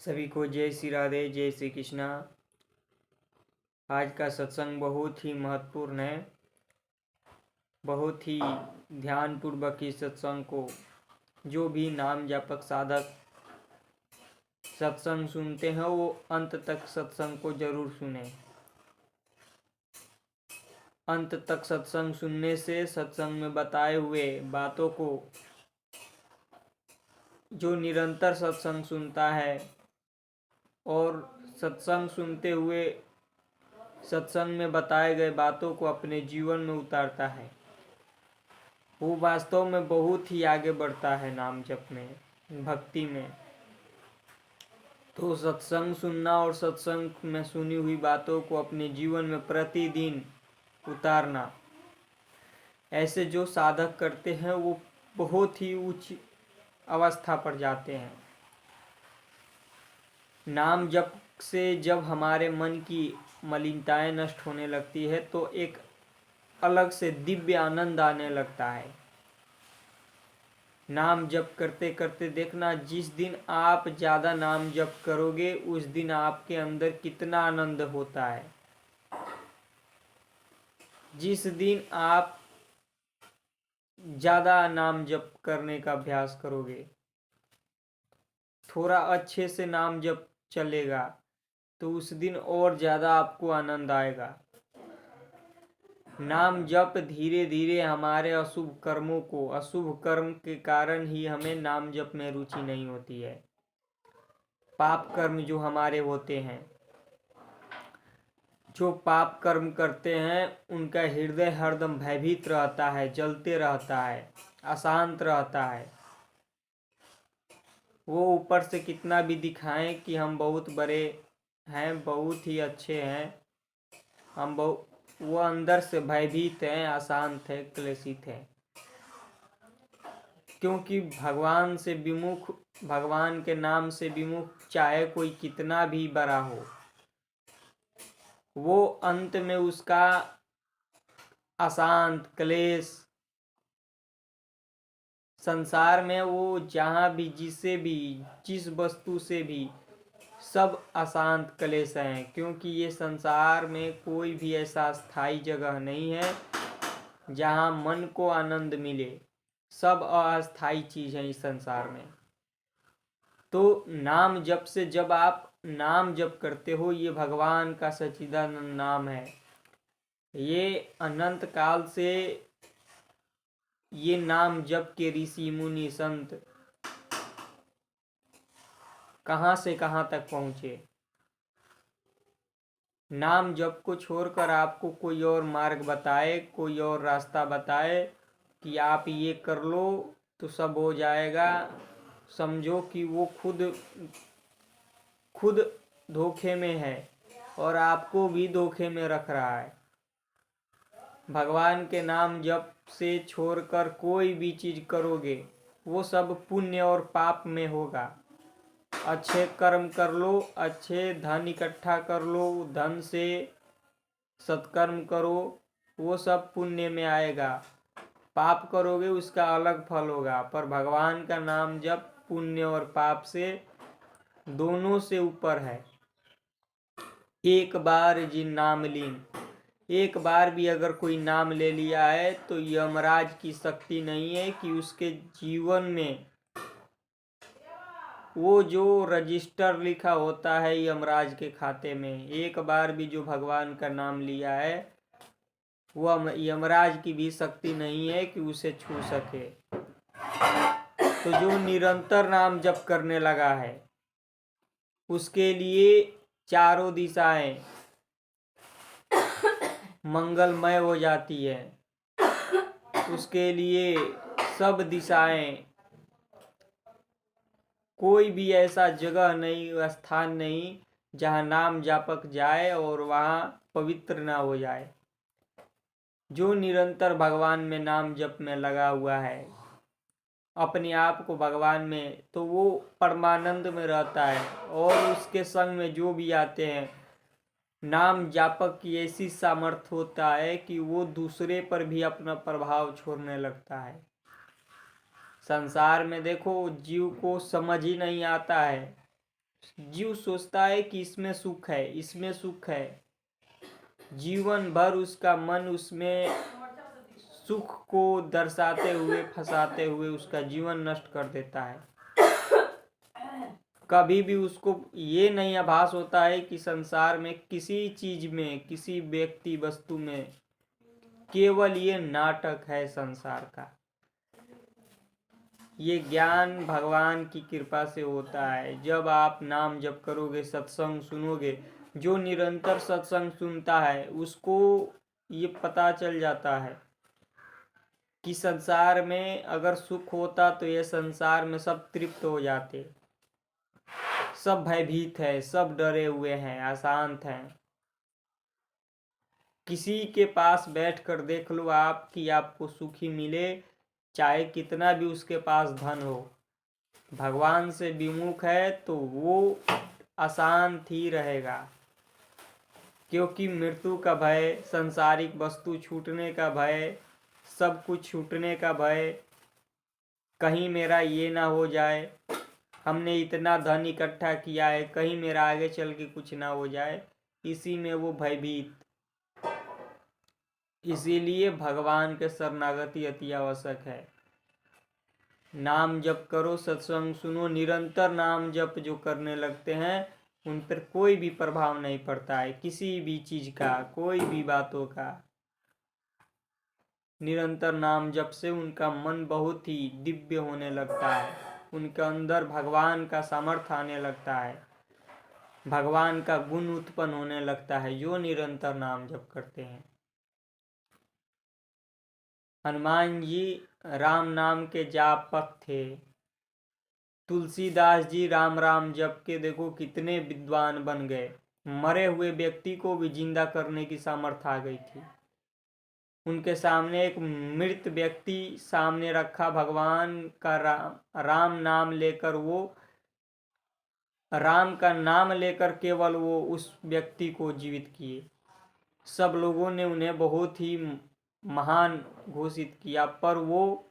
सभी को जय श्री राधे, जय श्री कृष्णा। आज का सत्संग बहुत ही महत्वपूर्ण है। बहुत ही ध्यानपूर्वक इस सत्संग को जो भी नाम जापक साधक सत्संग सुनते हैं वो अंत तक सत्संग को जरूर सुने। अंत तक सत्संग सुनने से सत्संग में बताए हुए बातों को जो निरंतर सत्संग सुनता है और सत्संग सुनते हुए सत्संग में बताए गए बातों को अपने जीवन में उतारता है, वो वास्तव में बहुत ही आगे बढ़ता है नाम जप में, भक्ति में। तो सत्संग सुनना और सत्संग में सुनी हुई बातों को अपने जीवन में प्रतिदिन उतारना, ऐसे जो साधक करते हैं वो बहुत ही उच्च अवस्था पर जाते हैं। नाम जप से जब हमारे मन की मलिनताएं नष्ट होने लगती है तो एक अलग से दिव्य आनंद आने लगता है। नाम जप करते करते देखना, जिस दिन आप ज़्यादा नाम जप करोगे उस दिन आपके अंदर कितना आनंद होता है। जिस दिन आप ज़्यादा नाम जप करने का अभ्यास करोगे, थोड़ा अच्छे से नाम जप चलेगा तो उस दिन और ज़्यादा आपको आनंद आएगा। नाम जप धीरे धीरे हमारे अशुभ कर्मों को, अशुभ कर्म के कारण ही हमें नाम जप में रुचि नहीं होती है। पाप कर्म जो हमारे होते हैं, जो पाप कर्म करते हैं उनका हृदय हरदम भयभीत रहता है, जलते रहता है, अशांत रहता है। वो ऊपर से कितना भी दिखाएं कि हम बहुत बड़े हैं, बहुत ही अच्छे हैं, वो अंदर से भयभीत हैं, अशांत है, क्लेशित है। क्योंकि भगवान से विमुख, भगवान के नाम से विमुख चाहे कोई कितना भी बड़ा हो, वो अंत में उसका अशांत क्लेश, संसार में वो जहाँ भी जिससे भी जिस वस्तु से भी सब अशांत क्लेश हैं। क्योंकि ये संसार में कोई भी ऐसा स्थायी जगह नहीं है जहाँ मन को आनंद मिले। सब अस्थायी चीज है इस संसार में। तो नाम जप से जब आप नाम जप करते हो, ये भगवान का सच्चिदानंद नाम है। ये अनंत काल से ये नाम जप के ऋषि मुनि संत कहाँ से कहाँ तक पहुँचे। नाम जप को छोड़कर आपको कोई और मार्ग बताए, कोई और रास्ता बताए कि आप ये कर लो तो सब हो जाएगा, समझो कि वो खुद धोखे में है और आपको भी धोखे में रख रहा है। भगवान के नाम जप से छोड़कर कोई भी चीज करोगे वो सब पुण्य और पाप में होगा। अच्छे कर्म कर लो, अच्छे धन इकट्ठा कर लो, धन से सत्कर्म करो, वो सब पुण्य में आएगा। पाप करोगे उसका अलग फल होगा। पर भगवान का नाम जप पुण्य और पाप से दोनों से ऊपर है। एक बार जिन नाम लीन, एक बार भी अगर कोई नाम ले लिया है तो यमराज की शक्ति नहीं है कि उसके जीवन में वो जो रजिस्टर लिखा होता है यमराज के खाते में, एक बार भी जो भगवान का नाम लिया है वो यमराज की भी शक्ति नहीं है कि उसे छू सके। तो जो निरंतर नाम जप करने लगा है उसके लिए चारों दिशाएं मंगलमय हो जाती है। उसके लिए सब दिशाएं, कोई भी ऐसा जगह नहीं, स्थान नहीं जहाँ नाम जापक जाए और वहाँ पवित्र ना हो जाए। जो निरंतर भगवान में नाम जप में लगा हुआ है अपने आप को भगवान में, तो वो परमानंद में रहता है। और उसके संग में जो भी आते हैं, नाम जापक की ऐसी सामर्थ्य होता है कि वो दूसरे पर भी अपना प्रभाव छोड़ने लगता है। संसार में देखो, जीव को समझ ही नहीं आता है, जीव सोचता है कि इसमें सुख है, इसमें सुख है, जीवन भर उसका मन उसमें सुख को दर्शाते हुए फंसाते हुए उसका जीवन नष्ट कर देता है। कभी भी उसको ये नहीं आभास होता है कि संसार में किसी चीज में, किसी व्यक्ति वस्तु में केवल ये नाटक है संसार का। ये ज्ञान भगवान की कृपा से होता है। जब आप नाम जप करोगे, सत्संग सुनोगे, जो निरंतर सत्संग सुनता है उसको ये पता चल जाता है कि संसार में अगर सुख होता तो ये संसार में सब तृप्त हो जाते। सब भयभीत है, सब डरे हुए हैं, अशांत हैं। किसी के पास बैठकर देख लो आप कि आपको सुखी मिले, चाहे कितना भी उसके पास धन हो, भगवान से विमुख है तो वो अशांत ही रहेगा। क्योंकि मृत्यु का भय, संसारिक वस्तु छूटने का भय, सब कुछ छूटने का भय, कहीं मेरा ये ना हो जाए, हमने इतना धन इकट्ठा किया है, कहीं मेरा आगे चल के कुछ ना हो जाए, इसी में वो भयभीत। इसीलिए भगवान के शरणागति अति आवश्यक है। नाम जप करो, सत्संग सुनो, निरंतर नाम जप जो करने लगते हैं उन पर कोई भी प्रभाव नहीं पड़ता है, किसी भी चीज का, कोई भी बातों का। निरंतर नाम जप से उनका मन बहुत ही दिव्य होने लगता है, उनके अंदर भगवान का सामर्थ्य आने लगता है, भगवान का गुण उत्पन्न होने लगता है, जो निरंतर नाम जप करते हैं। हनुमान जी राम नाम के जापक थे। तुलसीदास जी राम राम जप के देखो कितने विद्वान बन गए। मरे हुए व्यक्ति को भी जिंदा करने की सामर्थ्य आ गई थी। उनके सामने एक मृत व्यक्ति सामने रखा, भगवान का राम नाम लेकर, वो राम का नाम लेकर केवल वो उस व्यक्ति को जीवित किए। सब लोगों ने उन्हें बहुत ही महान घोषित किया, पर वो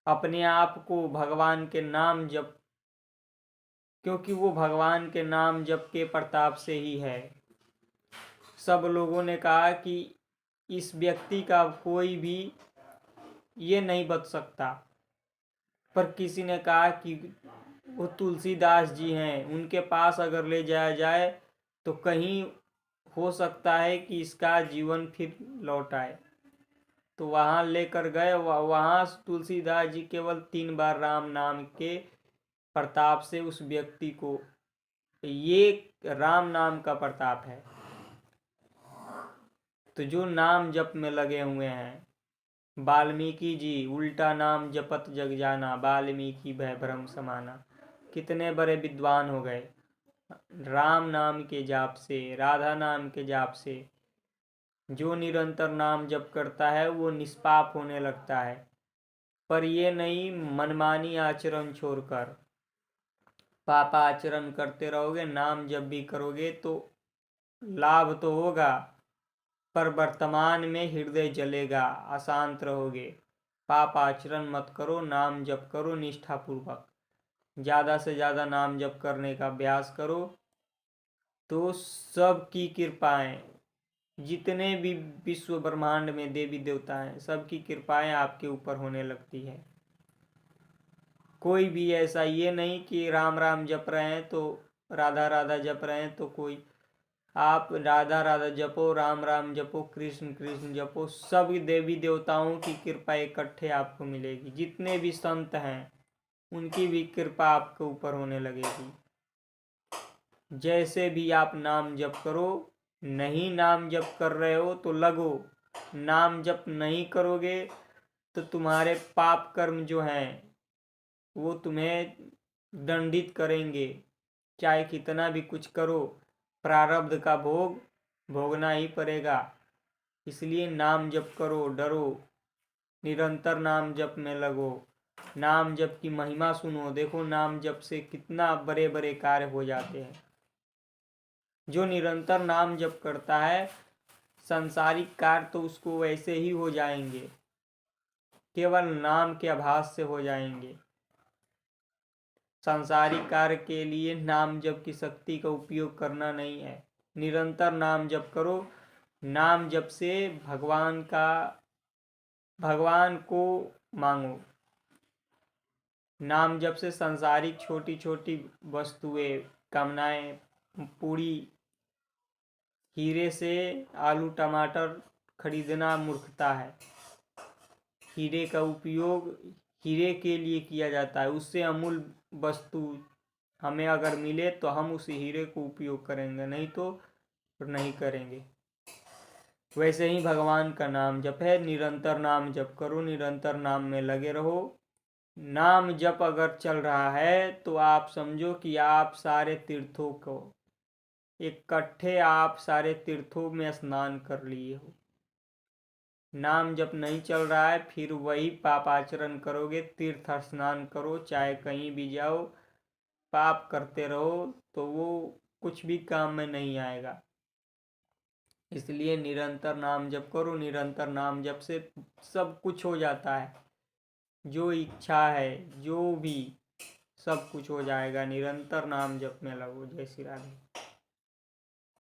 अपने आप को भगवान के नाम जप, क्योंकि वो भगवान के नाम जप के प्रताप से ही है। सब लोगों ने कहा कि इस व्यक्ति का कोई भी ये नहीं बच सकता, पर किसी ने कहा कि वो तुलसीदास जी हैं, उनके पास अगर ले जाया जाए तो कहीं हो सकता है कि इसका जीवन फिर लौट आए। तो वहाँ लेकर गए। वहाँ तुलसीदास जी केवल 3 बार राम नाम के प्रताप से उस व्यक्ति को, ये राम नाम का प्रताप है। तो जो नाम जप में लगे हुए हैं, वाल्मीकि जी उल्टा नाम जपत जग जाना, वाल्मीकि भय भ्रम समाना, कितने बड़े विद्वान हो गए राम नाम के जाप से, राधा नाम के जाप से। जो निरंतर नाम जप करता है वो निष्पाप होने लगता है। पर ये नहीं मनमानी आचरण छोड़कर पाप आचरण करते रहोगे, नाम जप भी करोगे तो लाभ तो होगा, पर वर्तमान में हृदय जलेगा, अशांत रहोगे। पाप आचरण मत करो, नाम जप करो निष्ठापूर्वक, ज़्यादा से ज़्यादा नाम जप करने का अभ्यास करो। तो सबकी कृपाएं, जितने भी विश्व ब्रह्मांड में देवी देवता हैं, सबकी कृपाएं आपके ऊपर होने लगती है। कोई भी ऐसा ये नहीं कि राम राम जप रहे हैं तो, राधा राधा जप रहे हैं तो कोई, आप राधा राधा जपो, राम राम जपो, कृष्ण कृष्ण जपो, सब देवी देवताओं की कृपा इकट्ठे आपको मिलेगी। जितने भी संत हैं उनकी भी कृपा आपके ऊपर होने लगेगी। जैसे भी आप नाम जप करो, नहीं नाम जप कर रहे हो तो लगो, नाम जप नहीं करोगे तो तुम्हारे पाप कर्म जो हैं वो तुम्हें दंडित करेंगे। चाहे कितना भी कुछ करो, प्रारब्ध का भोग भोगना ही पड़ेगा। इसलिए नाम जप करो, डरो, निरंतर नाम जप में लगो, नाम जप की महिमा सुनो। देखो नाम जप से कितना बड़े बड़े कार्य हो जाते हैं। जो निरंतर नाम जप करता है, सांसारिक कार्य तो उसको वैसे ही हो जाएंगे, केवल नाम के आभास से हो जाएंगे। सांसारिक कार्य के लिए नाम जप की शक्ति का उपयोग करना नहीं है। निरंतर नाम जप करो। नाम जप से भगवान को मांगो। नाम जप से सांसारिक छोटी छोटी वस्तुएं, कामनाएं पूरी। हीरे से आलू टमाटर खरीदना मूर्खता है। हीरे का उपयोग हीरे के लिए किया जाता है। उससे अमूल्य वस्तु हमें अगर मिले तो हम उस हीरे को उपयोग करेंगे, नहीं तो नहीं करेंगे। वैसे ही भगवान का नाम जप है। निरंतर नाम जप करो, निरंतर नाम में लगे रहो। नाम जप अगर चल रहा है तो आप समझो कि आप सारे तीर्थों को इकट्ठे आप सारे तीर्थों में स्नान कर लिए हो। नाम जप नहीं चल रहा है फिर वही पाप आचरण करोगे। तीर्थ स्नान करो, चाहे कहीं भी जाओ, पाप करते रहो तो वो कुछ भी काम में नहीं आएगा। इसलिए निरंतर नाम जप करो। निरंतर नाम जप से सब कुछ हो जाता है। जो इच्छा है, जो भी, सब कुछ हो जाएगा। निरंतर नाम जप में लगो। जय श्री राधे।